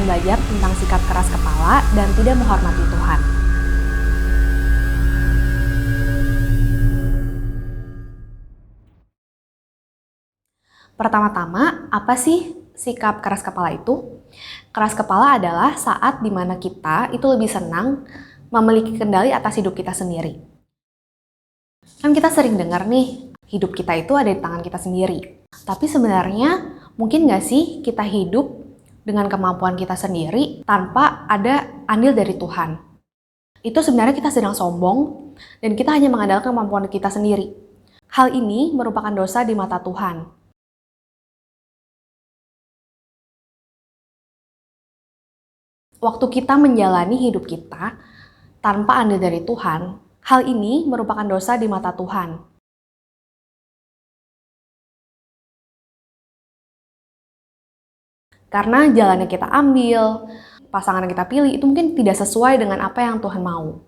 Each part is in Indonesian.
belajar tentang sikap keras kepala dan tidak menghormati Tuhan. Pertama-tama, apa sih sikap keras kepala itu? Keras kepala adalah saat dimana kita itu lebih senang memiliki kendali atas hidup kita sendiri. Kan kita sering dengar nih, hidup kita itu ada di tangan kita sendiri. Tapi sebenarnya mungkin nggak sih kita hidup dengan kemampuan kita sendiri tanpa ada andil dari Tuhan? Itu sebenarnya kita sedang sombong dan kita hanya mengandalkan kemampuan kita sendiri. Hal ini merupakan dosa di mata Tuhan. Waktu kita menjalani hidup kita tanpa andil dari Tuhan, hal ini merupakan dosa di mata Tuhan. Karena jalan yang kita ambil, pasangan yang kita pilih itu mungkin tidak sesuai dengan apa yang Tuhan mau.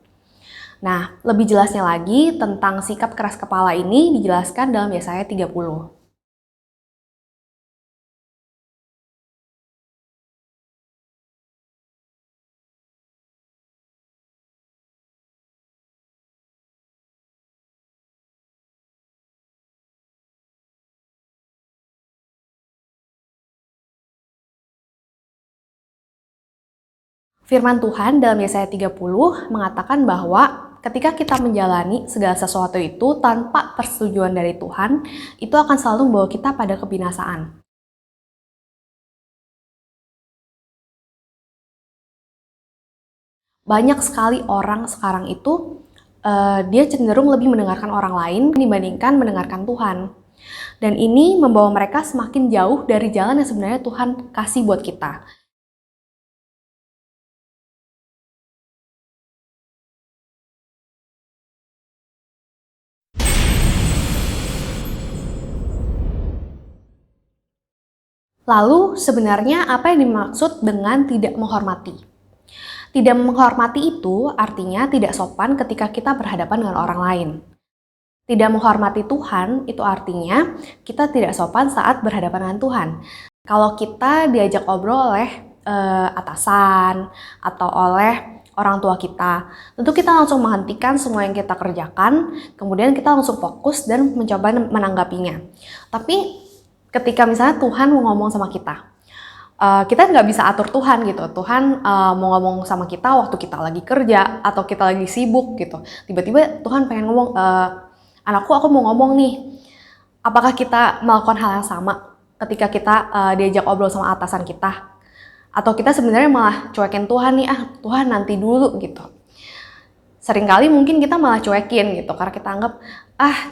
Nah, lebih jelasnya lagi tentang sikap keras kepala ini dijelaskan dalam Yesaya 30. Firman Tuhan dalam Yesaya 30 mengatakan bahwa ketika kita menjalani segala sesuatu itu tanpa persetujuan dari Tuhan, itu akan selalu membawa kita pada kebinasaan. Banyak sekali orang sekarang itu dia cenderung lebih mendengarkan orang lain dibandingkan mendengarkan Tuhan. Dan ini membawa mereka semakin jauh dari jalan yang sebenarnya Tuhan kasih buat kita. Lalu sebenarnya apa yang dimaksud dengan tidak menghormati? Tidak menghormati itu artinya tidak sopan ketika kita berhadapan dengan orang lain. Tidak menghormati Tuhan itu artinya kita tidak sopan saat berhadapan dengan Tuhan. Kalau kita diajak obrol oleh atasan atau oleh orang tua kita, tentu kita langsung menghentikan semua yang kita kerjakan, kemudian kita langsung fokus dan mencoba menanggapinya. Tapi ketika misalnya Tuhan mau ngomong sama kita nggak bisa atur Tuhan gitu. Tuhan mau ngomong sama kita waktu kita lagi kerja atau kita lagi sibuk gitu. Tiba-tiba Tuhan pengen ngomong, anakku aku mau ngomong nih. Apakah kita melakukan hal yang sama ketika kita diajak obrol sama atasan kita? Atau kita sebenarnya malah cuekin Tuhan nih, Tuhan nanti dulu gitu. Seringkali mungkin kita malah cuekin gitu karena kita anggap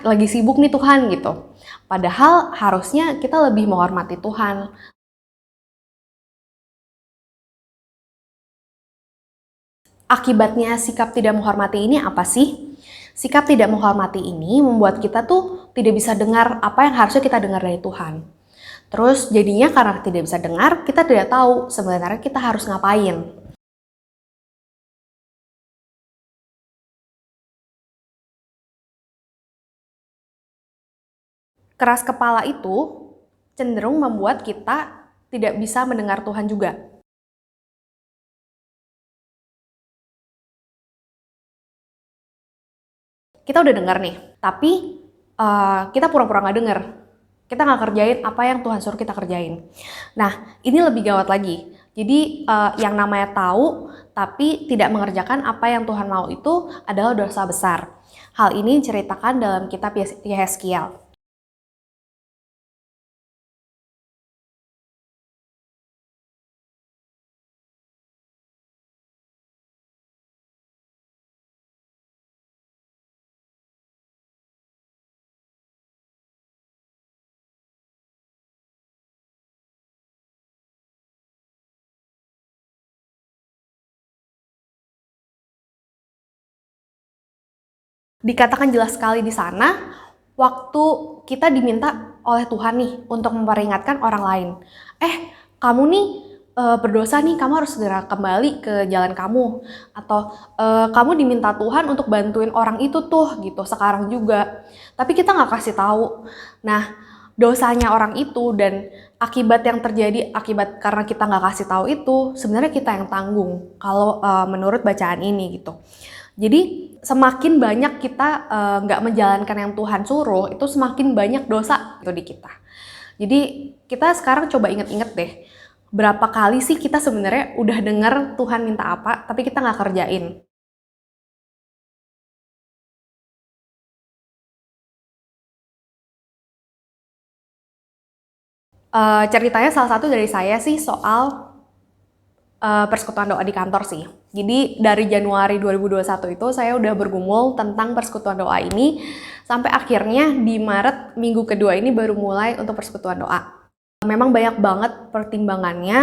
lagi sibuk nih Tuhan gitu. Padahal harusnya kita lebih menghormati Tuhan. Akibatnya sikap tidak menghormati ini apa sih? Sikap tidak menghormati ini membuat kita tuh tidak bisa dengar apa yang harusnya kita dengar dari Tuhan. Terus jadinya karena tidak bisa dengar, kita tidak tahu sebenarnya kita harus ngapain. Keras kepala itu cenderung membuat kita tidak bisa mendengar Tuhan juga. Kita udah dengar nih, tapi kita pura-pura nggak dengar. Kita nggak kerjain apa yang Tuhan suruh kita kerjain. Nah, ini lebih gawat lagi. Jadi yang namanya tahu tapi tidak mengerjakan apa yang Tuhan mau itu adalah dosa besar. Hal ini diceritakan dalam kitab Yehezkiel. Dikatakan jelas sekali di sana, waktu kita diminta oleh Tuhan nih untuk memperingatkan orang lain. Kamu nih berdosa nih, kamu harus segera kembali ke jalan kamu. Atau kamu diminta Tuhan untuk bantuin orang itu tuh gitu sekarang juga. Tapi kita nggak kasih tahu. Nah, dosanya orang itu dan akibat yang terjadi akibat karena kita nggak kasih tahu itu sebenarnya kita yang tanggung kalau menurut bacaan ini gitu. Jadi semakin banyak kita nggak menjalankan yang Tuhan suruh, itu semakin banyak dosa itu di kita. Jadi kita sekarang coba inget-inget deh, berapa kali sih kita sebenarnya udah dengar Tuhan minta apa, tapi kita nggak kerjain. Ceritanya salah satu dari saya sih soal persekutuan doa di kantor sih. Jadi dari Januari 2021 itu saya udah bergumul tentang persekutuan doa ini sampai akhirnya di Maret minggu kedua ini baru mulai untuk persekutuan doa. Memang banyak banget pertimbangannya,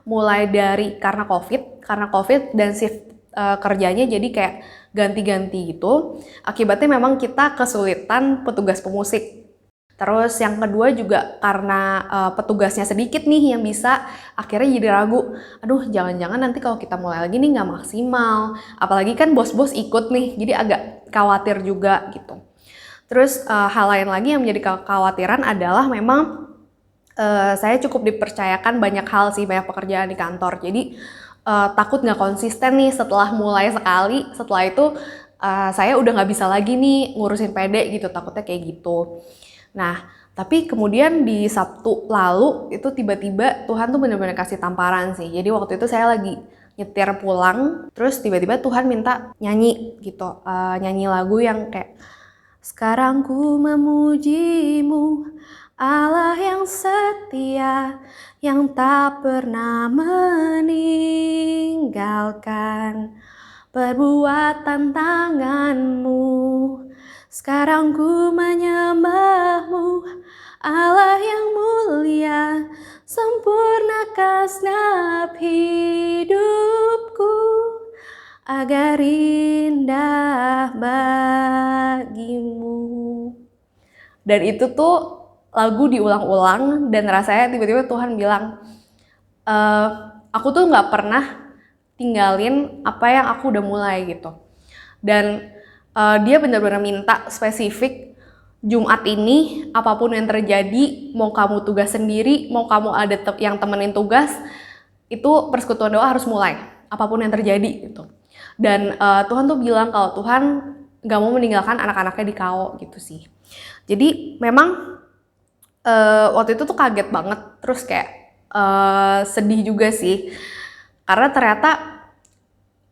mulai dari karena COVID dan shift kerjanya jadi kayak ganti-ganti gitu. Akibatnya memang kita kesulitan petugas pemusik. Terus yang kedua juga karena petugasnya sedikit nih yang bisa, akhirnya jadi ragu, aduh jangan-jangan nanti kalau kita mulai lagi nih nggak maksimal. Apalagi kan bos-bos ikut nih, jadi agak khawatir juga gitu. Terus hal lain lagi yang menjadi kekhawatiran adalah memang saya cukup dipercayakan banyak hal sih, banyak pekerjaan di kantor. Jadi takut nggak konsisten nih setelah mulai sekali, setelah itu saya udah nggak bisa lagi nih ngurusin PD gitu, takutnya kayak gitu. Nah, tapi kemudian di Sabtu lalu itu tiba-tiba Tuhan tuh benar-benar kasih tamparan sih. Jadi waktu itu saya lagi nyetir pulang, terus tiba-tiba Tuhan minta nyanyi gitu, nyanyi lagu yang kayak sekarang ku memujimu, Allah yang setia, yang tak pernah meninggalkan perbuatan tanganmu. Sekarang ku menyembahmu, Allah yang mulia, sempurnakan segenap hidupku agar indah bagimu. Dan itu tuh lagu diulang-ulang dan rasanya tiba-tiba Tuhan bilang, aku tuh nggak pernah tinggalin apa yang aku udah mulai gitu. Dan dia benar-benar minta spesifik, Jumat ini apapun yang terjadi, mau kamu tugas sendiri, mau kamu ada yang temenin tugas, itu persekutuan doa harus mulai, apapun yang terjadi gitu. Dan Tuhan tuh bilang kalau Tuhan gak mau meninggalkan anak-anaknya di KO gitu sih. Jadi memang waktu itu tuh kaget banget, terus kayak sedih juga sih, karena ternyata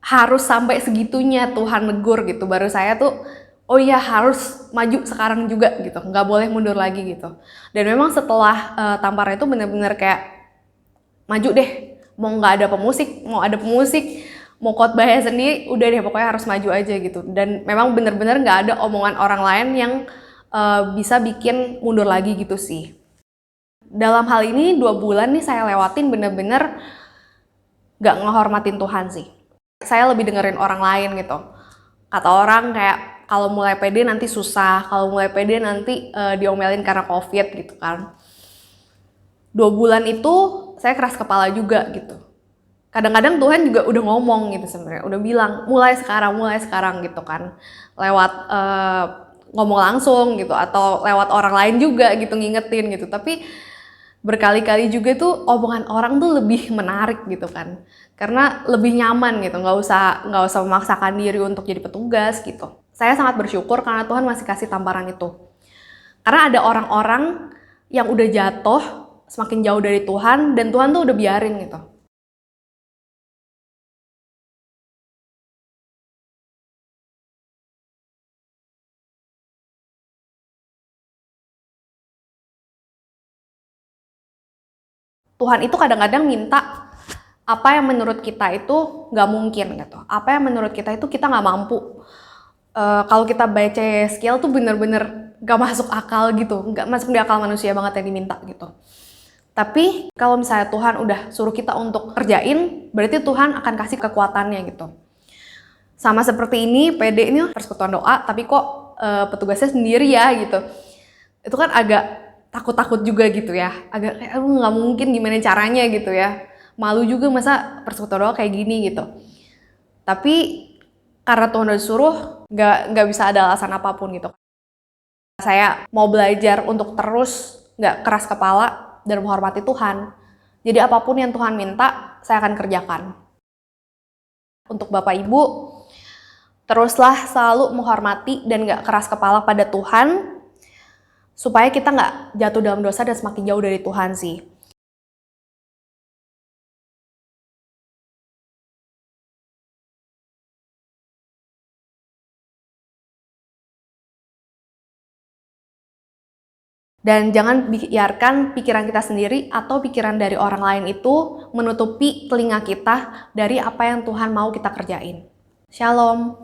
harus sampai segitunya Tuhan negur gitu, baru saya tuh oh iya harus maju sekarang juga gitu, nggak boleh mundur lagi gitu. Dan memang setelah tamparan itu bener-bener kayak maju deh, mau nggak ada pemusik, mau ada pemusik, mau khotbahnya sendiri, udah deh pokoknya harus maju aja gitu. Dan memang bener-bener nggak ada omongan orang lain yang bisa bikin mundur lagi gitu sih. Dalam hal ini 2 bulan nih saya lewatin bener-bener nggak ngehormatin Tuhan sih. Saya lebih dengerin orang lain gitu. Kata orang kayak kalau mulai PD nanti susah, kalau mulai PD nanti diomelin karena COVID gitu kan. 2 bulan itu saya keras kepala juga gitu. Kadang-kadang Tuhan juga udah ngomong gitu sebenarnya, udah bilang mulai sekarang gitu kan. Lewat ngomong langsung gitu atau lewat orang lain juga gitu ngingetin gitu. Tapi berkali-kali juga tuh omongan orang tuh lebih menarik gitu kan, karena lebih nyaman gitu, nggak usah memaksakan diri untuk jadi petugas gitu. Saya sangat bersyukur karena Tuhan masih kasih tamparan itu, karena ada orang-orang yang udah jatuh semakin jauh dari Tuhan dan Tuhan tuh udah biarin gitu. Tuhan itu kadang-kadang minta apa yang menurut kita itu nggak mungkin gitu, apa yang menurut kita itu kita nggak mampu. Kalau kita baca skill tuh bener-bener nggak masuk akal gitu, nggak masuk di akal manusia banget yang diminta gitu. Tapi kalau misalnya Tuhan udah suruh kita untuk kerjain, berarti Tuhan akan kasih kekuatannya gitu. Sama seperti ini, PD ini persekutuan doa, tapi kok petugasnya sendiri ya gitu. Itu kan agak takut-takut juga gitu ya, agak kayak nggak mungkin gimana caranya gitu ya. Malu juga masa persekutuan doa kayak gini gitu. Tapi karena Tuhan udah suruh, nggak bisa ada alasan apapun gitu. Saya mau belajar untuk terus nggak keras kepala, dan menghormati Tuhan. Jadi apapun yang Tuhan minta, saya akan kerjakan. Untuk Bapak Ibu, teruslah selalu menghormati dan nggak keras kepala pada Tuhan, supaya kita nggak jatuh dalam dosa dan semakin jauh dari Tuhan sih. Dan jangan biarkan pikiran kita sendiri atau pikiran dari orang lain itu menutupi telinga kita dari apa yang Tuhan mau kita kerjain. Shalom.